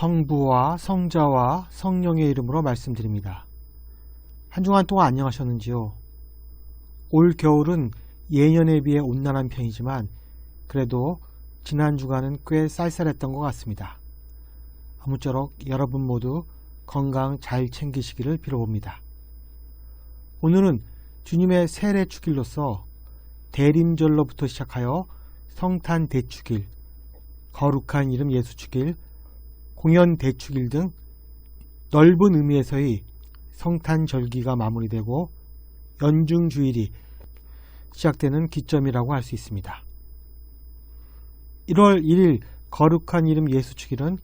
성부와 성자와 성령의 이름으로 말씀드립니다. 한 주간 동안 안녕하셨는지요? 올 겨울은 예년에 비해 온난한 편이지만 그래도 지난 주간은 꽤 쌀쌀했던 것 같습니다. 아무쪼록 여러분 모두 건강 잘 챙기시기를 빌어봅니다. 오늘은 주님의 세례 축일로서 대림절로부터 시작하여 성탄 대축일, 거룩한 이름 예수 축일, 공연 대축일 등 넓은 의미에서의 성탄 절기가 마무리되고 연중 주일이 시작되는 기점이라고 할 수 있습니다. 1월 1일 거룩한 이름 예수 축일은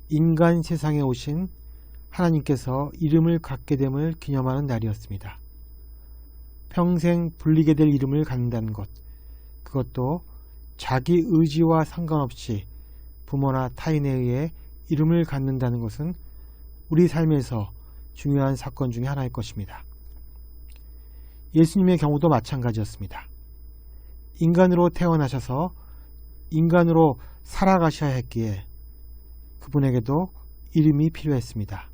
인간 세상에 오신 하나님께서 이름을 갖게 됨을 기념하는 날이었습니다. 평생 불리게 될 이름을 갖는다는 것, 그것도 자기 의지와 상관없이 부모나 타인에 의해 이름을 갖는다는 것은 우리 삶에서 중요한 사건 중에 하나일 것입니다. 예수님의 경우도 마찬가지였습니다. 인간으로 태어나셔서 인간으로 살아가셔야 했기에 그분에게도 이름이 필요했습니다.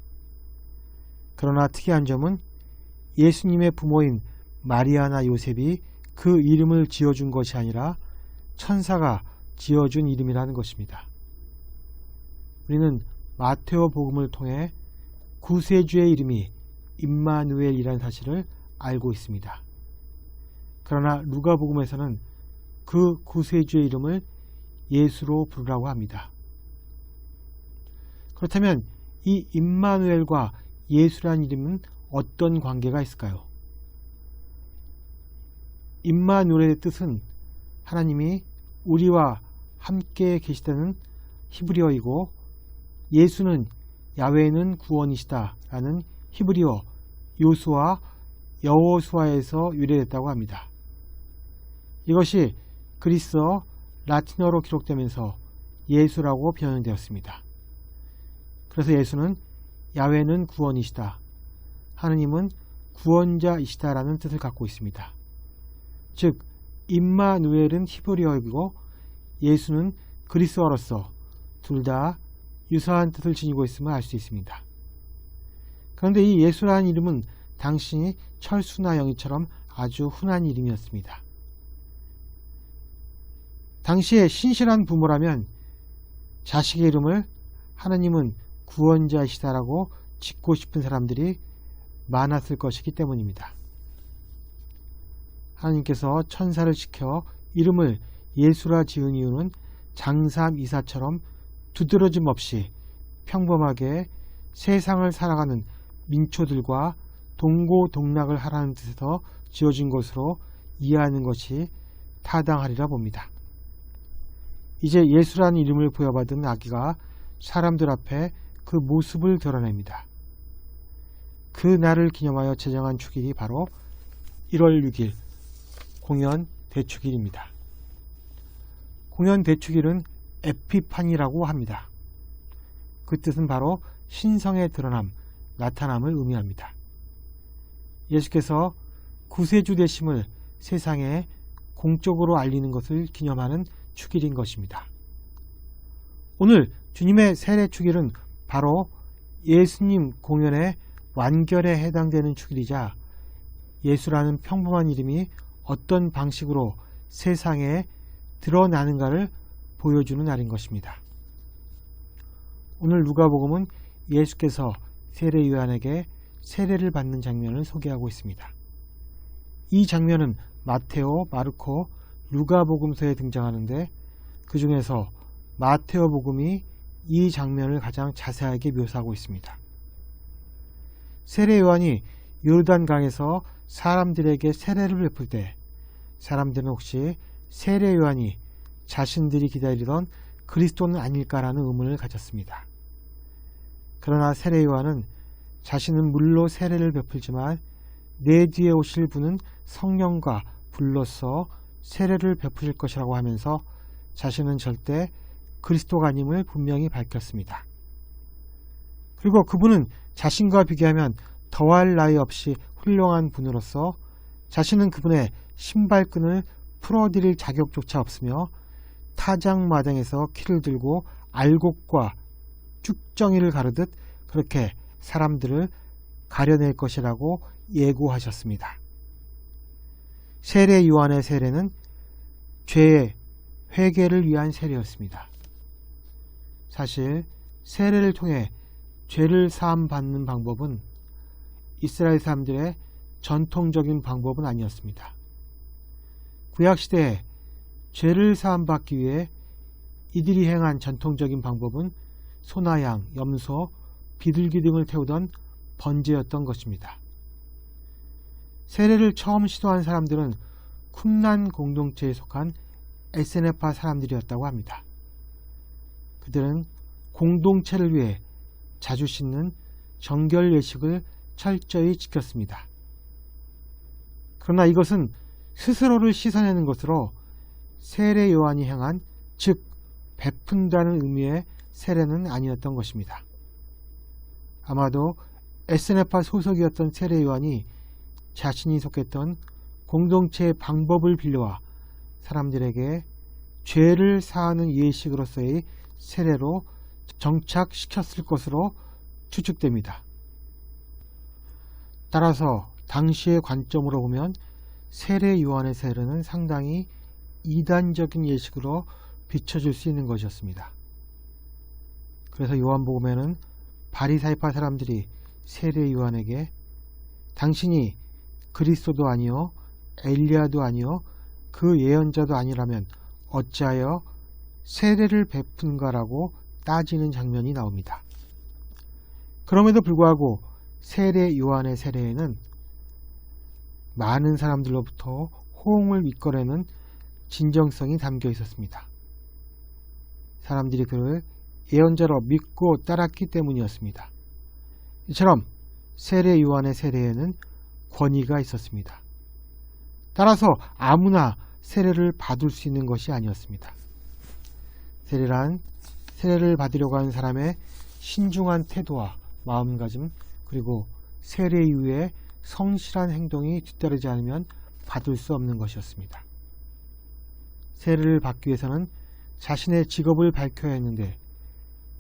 그러나 특이한 점은 예수님의 부모인 마리아나 요셉이 그 이름을 지어준 것이 아니라 천사가 지어준 이름이라는 것입니다. 우리는 마테오 복음을 통해 구세주의 이름이 임마누엘이라는 사실을 알고 있습니다. 그러나 누가 복음에서는 그 구세주의 이름을 예수로 부르라고 합니다. 그렇다면 이 임마누엘과 예수라는 이름은 어떤 관계가 있을까요? 임마누엘의 뜻은 하나님이 우리와 함께 계시다는 히브리어이고 예수는 야훼는 구원이시다 라는 히브리어 요수아 여호수아에서 유래됐다고 합니다. 이것이 그리스어 라틴어로 기록되면서 예수라고 변형되었습니다. 그래서 예수는 야훼는 구원이시다, 하느님은 구원자이시다 라는 뜻을 갖고 있습니다. 즉 임마누엘은 히브리어이고 예수는 그리스어로서 둘 다 유사한 뜻을 지니고 있음을 알 수 있습니다. 그런데 이 예수라는 이름은 당시 철수나 영희처럼 아주 흔한 이름이었습니다. 당시에 신실한 부모라면 자식의 이름을 하나님은 구원자이시다라고 짓고 싶은 사람들이 많았을 것이기 때문입니다. 하나님께서 천사를 시켜 이름을 예수라 지은 이유는 장삼 이사처럼 두드러짐 없이 평범하게 세상을 살아가는 민초들과 동고동락을 하라는 뜻에서 지어진 것으로 이해하는 것이 타당하리라 봅니다. 이제 예수라는 이름을 부여받은 아기가 사람들 앞에 그 모습을 드러냅니다. 그 날을 기념하여 제정한 축일이 바로 1월 6일 공연 대축일입니다. 공연 대축일은 에피파니라고 합니다. 그 뜻은 바로 신성의 드러남, 나타남을 의미합니다. 예수께서 구세주 되심을 세상에 공적으로 알리는 것을 기념하는 축일인 것입니다. 오늘 주님의 세례 축일은 바로 예수님 공연의 완결에 해당되는 축일이자 예수라는 평범한 이름이 어떤 방식으로 세상에 드러나는가를 보여주는 날인 것입니다. 오늘 누가복음은 예수께서 세례 요한에게 세례를 받는 장면을 소개하고 있습니다. 이 장면은 마테오, 마르코, 누가복음서에 등장하는데 그 중에서 마테오복음이 이 장면을 가장 자세하게 묘사하고 있습니다. 세례 요한이 요르단강에서 사람들에게 세례를 베풀 때 사람들은 혹시 세례 요한이 자신들이 기다리던 그리스도는 아닐까라는 의문을 가졌습니다. 그러나 세례 요한은 자신은 물로 세례를 베풀지만 내 뒤에 오실 분은 성령과 불로써 세례를 베푸실 것이라고 하면서 자신은 절대 그리스도가 아님을 분명히 밝혔습니다. 그리고 그분은 자신과 비교하면 더할 나위 없이 훌륭한 분으로서 자신은 그분의 신발끈을 풀어드릴 자격조차 없으며 타작마당에서 키를 들고 알곡과 쭉정이를 가르듯 그렇게 사람들을 가려낼 것이라고 예고하셨습니다. 세례 요한의 세례는 죄의 회개를 위한 세례였습니다. 사실 세례를 통해 죄를 사함 받는 방법은 이스라엘 사람들의 전통적인 방법은 아니었습니다. 구약시대에 죄를 사함 받기 위해 이들이 행한 전통적인 방법은 소나 양, 염소, 비둘기 등을 태우던 번제였던 것입니다. 세례를 처음 시도한 사람들은 쿰란 공동체에 속한 에세네파 사람들이었다고 합니다. 그들은 공동체를 위해 자주 씻는 정결 예식을 철저히 지켰습니다. 그러나 이것은 스스로를 씻어내는 것으로 세례 요한이 행한, 즉 베푼다는 의미의 세례는 아니었던 것입니다. 아마도 에스네파 소속이었던 세례 요한이 자신이 속했던 공동체의 방법을 빌려와 사람들에게 죄를 사하는 예식으로서의 세례로 정착시켰을 것으로 추측됩니다. 따라서 당시의 관점으로 보면 세례 요한의 세례는 상당히 이단적인 예식으로 비춰질 수 있는 것이었습니다. 그래서 요한복음에는 바리사이파 사람들이 세례 요한에게 당신이 그리스도도 아니요 엘리야도 아니요 그 예언자도 아니라면 어찌하여 세례를 베푼가라고 따지는 장면이 나옵니다. 그럼에도 불구하고 세례 요한의 세례에는 많은 사람들로부터 호응을 이끌어내는 진정성이 담겨 있었습니다. 사람들이 그를 예언자로 믿고 따랐기 때문이었습니다. 이처럼 세례 요한의 세례에는 권위가 있었습니다. 따라서 아무나 세례를 받을 수 있는 것이 아니었습니다. 세례란 세례를 받으려고 하는 사람의 신중한 태도와 마음가짐, 그리고 세례 이후에 성실한 행동이 뒤따르지 않으면 받을 수 없는 것이었습니다. 세례를 받기 위해서는 자신의 직업을 밝혀야 했는데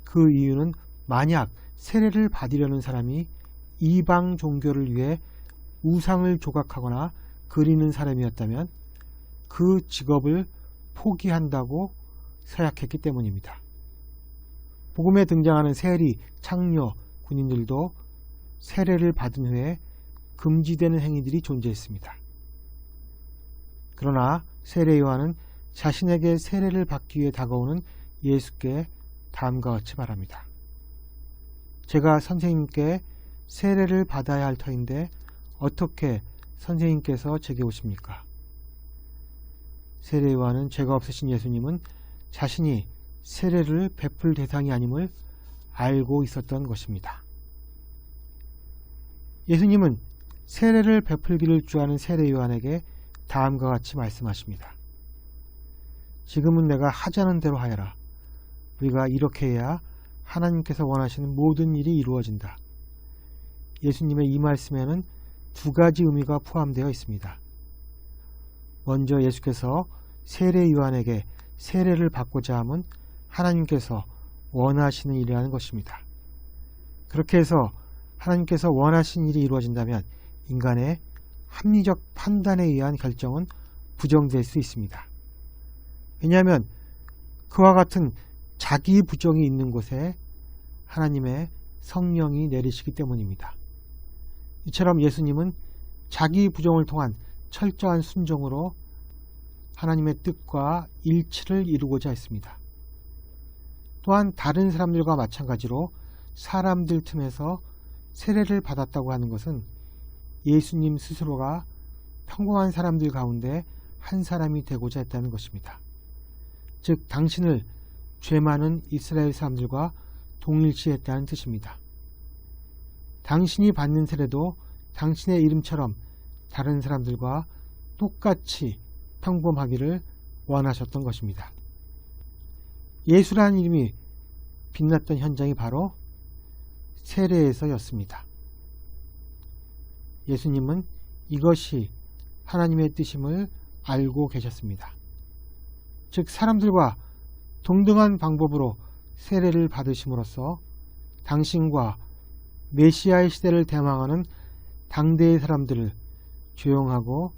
그 이유는 만약 세례를 받으려는 사람이 이방 종교를 위해 우상을 조각하거나 그리는 사람이었다면 그 직업을 포기한다고 서약했기 때문입니다. 복음에 등장하는 세리, 창녀, 군인들도 세례를 받은 후에 금지되는 행위들이 존재했습니다. 그러나 세례 요한은 자신에게 세례를 받기 위해 다가오는 예수께 다음과 같이 말합니다. 제가 선생님께 세례를 받아야 할 터인데 어떻게 선생님께서 제게 오십니까? 세례 요한은 죄가 없으신 예수님은 자신이 세례를 베풀 대상이 아님을 알고 있었던 것입니다. 예수님은 세례를 베풀기를 주하는 세례 요한에게 다음과 같이 말씀하십니다. 지금은 내가 하자는 대로 하여라. 우리가 이렇게 해야 하나님께서 원하시는 모든 일이 이루어진다. 예수님의 이 말씀에는 두 가지 의미가 포함되어 있습니다. 먼저 예수께서 세례 요한에게 세례를 받고자 함은 하나님께서 원하시는 일이라는 것입니다. 그렇게 해서 하나님께서 원하신 일이 이루어진다면 인간의 합리적 판단에 의한 결정은 부정될 수 있습니다. 왜냐하면 그와 같은 자기 부정이 있는 곳에 하나님의 성령이 내리시기 때문입니다. 이처럼 예수님은 자기 부정을 통한 철저한 순종으로 하나님의 뜻과 일치를 이루고자 했습니다. 또한 다른 사람들과 마찬가지로 사람들 틈에서 세례를 받았다고 하는 것은 예수님 스스로가 평범한 사람들 가운데 한 사람이 되고자 했다는 것입니다. 즉 당신을 죄 많은 이스라엘 사람들과 동일시했다는 뜻입니다. 당신이 받는 세례도 당신의 이름처럼 다른 사람들과 똑같이 평범하기를 원하셨던 것입니다. 예수라는 이름이 빛났던 현장이 바로 세례에서였습니다. 예수님은 이것이 하나님의 뜻임을 알고 계셨습니다. 즉 사람들과 동등한 방법으로 세례를 받으심으로써 당신과 메시아의 시대를 대망하는 당대의 사람들을 조용하고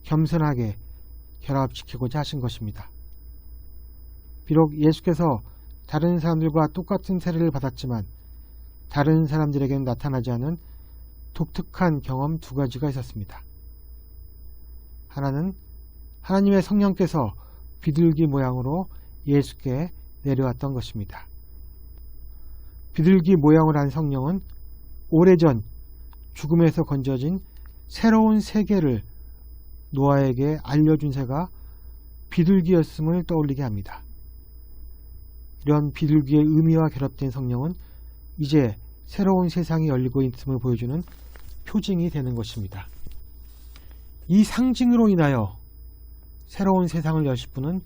겸손하게 결합시키고자 하신 것입니다. 비록 예수께서 다른 사람들과 똑같은 세례를 받았지만 다른 사람들에게는 나타나지 않은 독특한 경험 두 가지가 있었습니다. 하나는 하나님의 성령께서 비둘기 모양으로 예수께 내려왔던 것입니다. 비둘기 모양을 한 성령은 오래전 죽음에서 건져진 새로운 세계를 노아에게 알려준 새가 비둘기였음을 떠올리게 합니다. 이런 비둘기의 의미와 결합된 성령은 이제 새로운 세상이 열리고 있음을 보여주는 표징이 되는 것입니다. 이 상징으로 인하여 새로운 세상을 여실 분은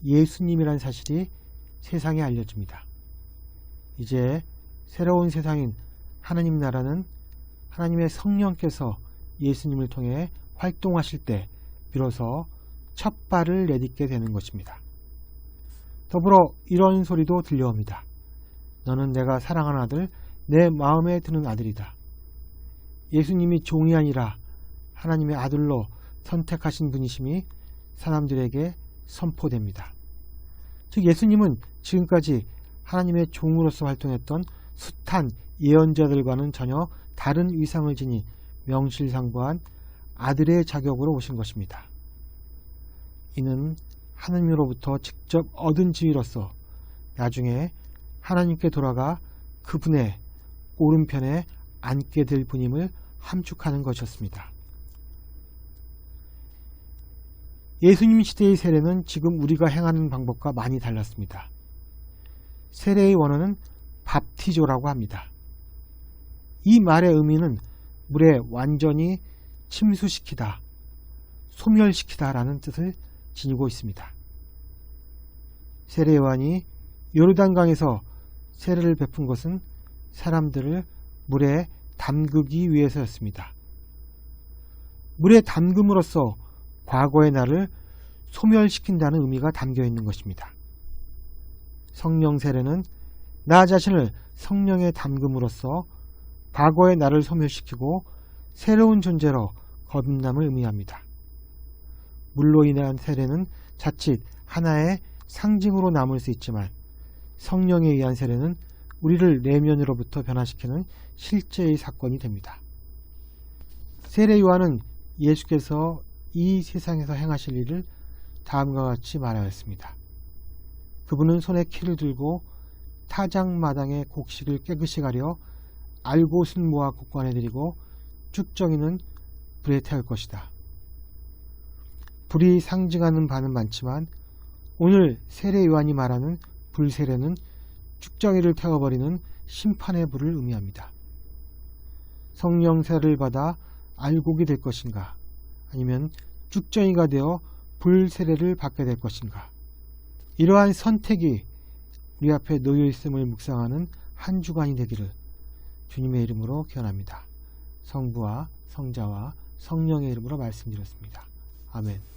예수님이라는 사실이 세상에 알려집니다. 이제 새로운 세상인 하나님 나라는 하나님의 성령께서 예수님을 통해 활동하실 때 비로소 첫 발을 내딛게 되는 것입니다. 더불어 이런 소리도 들려옵니다. 너는 내가 사랑하는 아들, 내 마음에 드는 아들이다. 예수님이 종이 아니라 하나님의 아들로 선택하신 분이심이 사람들에게 선포됩니다. 즉 예수님은 지금까지 하나님의 종으로서 활동했던 숱한 예언자들과는 전혀 다른 위상을 지닌 명실상부한 아들의 자격으로 오신 것입니다. 이는 하나님으로부터 직접 얻은 지위로서 나중에 하나님께 돌아가 그분의 오른편에 앉게 될 분임을 함축하는 것이었습니다. 예수님 시대의 세례는 지금 우리가 행하는 방법과 많이 달랐습니다. 세례의 원어는 밥티조라고 합니다. 이 말의 의미는 물에 완전히 침수시키다, 소멸시키다 라는 뜻을 지니고 있습니다. 세례 요한이 요르단강에서 세례를 베푼 것은 사람들을 물에 담그기 위해서였습니다. 물에 담금으로써 과거의 나를 소멸시킨다는 의미가 담겨 있는 것입니다. 성령 세례는 나 자신을 성령에 담금으로써 과거의 나를 소멸시키고 새로운 존재로 거듭남을 의미합니다. 물로 인한 세례는 자칫 하나의 상징으로 남을 수 있지만 성령에 의한 세례는 우리를 내면으로부터 변화시키는 실제의 사건이 됩니다. 세례 요한은 예수께서 이 세상에서 행하실 일을 다음과 같이 말하였습니다. 그분은 손에 키를 들고 타작마당의 곡식을 깨끗이 가려 알곳은 모아 곡관에 들이고 쭉정이는 불에 태울 것이다. 불이 상징하는 바는 많지만 오늘 세례 요한이 말하는 불세례는 쭉정이를 태워버리는 심판의 불을 의미합니다. 성령 세례를 받아 알곡이 될 것인가 아니면 쭉정이가 되어 불세례를 받게 될 것인가. 이러한 선택이 우리 앞에 놓여 있음을 묵상하는 한 주간이 되기를 주님의 이름으로 기원합니다. 성부와 성자와 성령의 이름으로 말씀드렸습니다. 아멘.